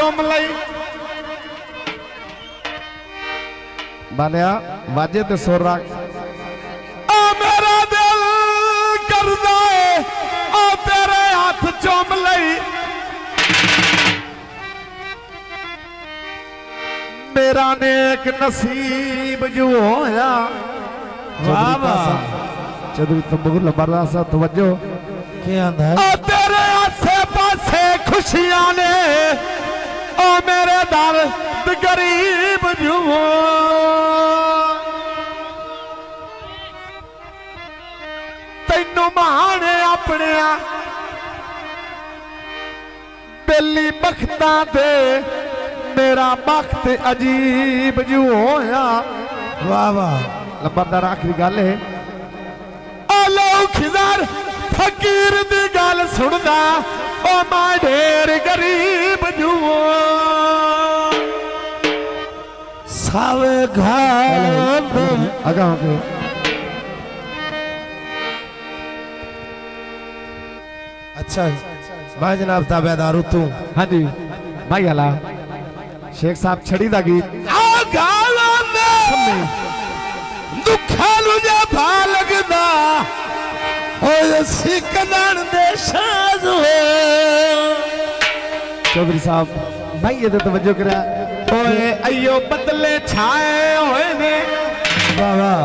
चूम लई बालिया वाजे ते सुर रख ओ मेरा दिल करदा है ओ तेरे हाथ चूम लई मेरा नेक नसीब जो होया वाह वाह चौधरी तंबूर लंबरदार साहब तवज्जो क्या आंदा है तेरे आसे पासे खुशियां ने ओ मेरे दर्द गरीब जुओ तैनू माने अपने बेली बख्तां दे मेरा बख्त अजीब जो होया वाह वाह लंबरदार आखिरी गल है लो खिज़र फकीर दी गल सुनदा ओ मैं ढेर गरीब जुओ सावे घाट आगा हो अच्छा मैं जनाब ताबेदारू तू हाँ जी भाई हला शेख साहब छड़ी दा गीत दुखा नुझे भा लगदा ओए सिकंदर दे शाज हो चौधरी साहब भाई ये तो तवज्जो करा ओए अयो बदले छाए होए ने वाह वाह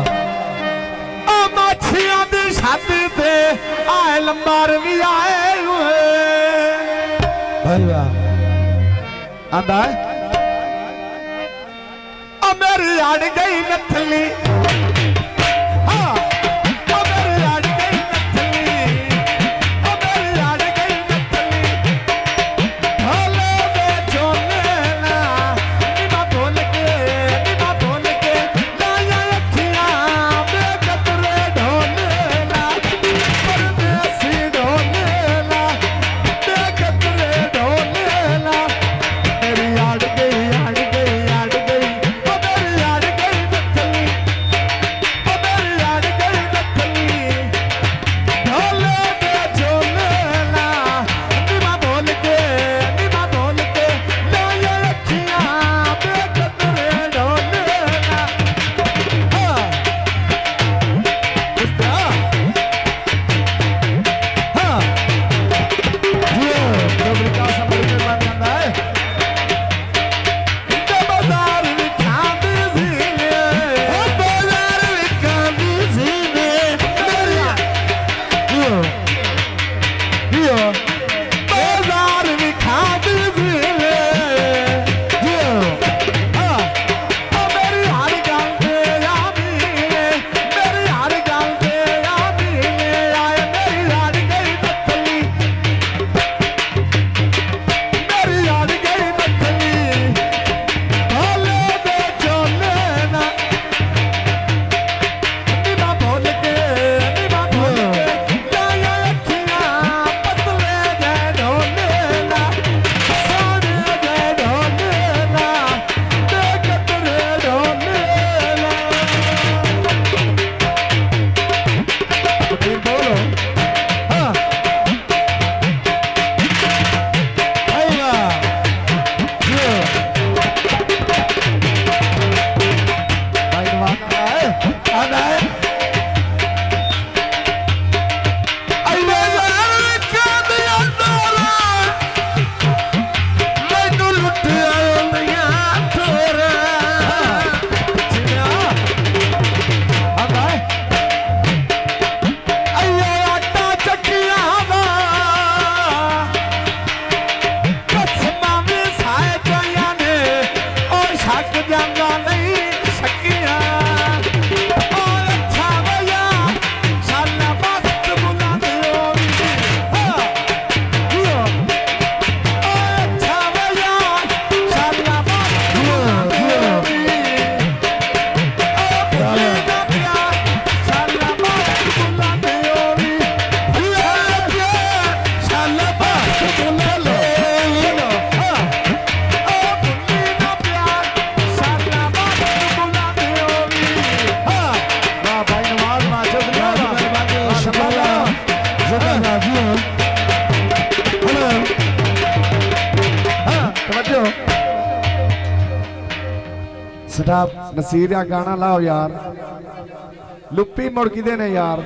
ओ माछियां दी छाती ते आए लंबर भी आए हुए भाई वाह आंदा ओ मेरी अड़ गई नथली स्टाफ नसीर या गाना लाओ यार लुप्पी मुड़की दे ने यार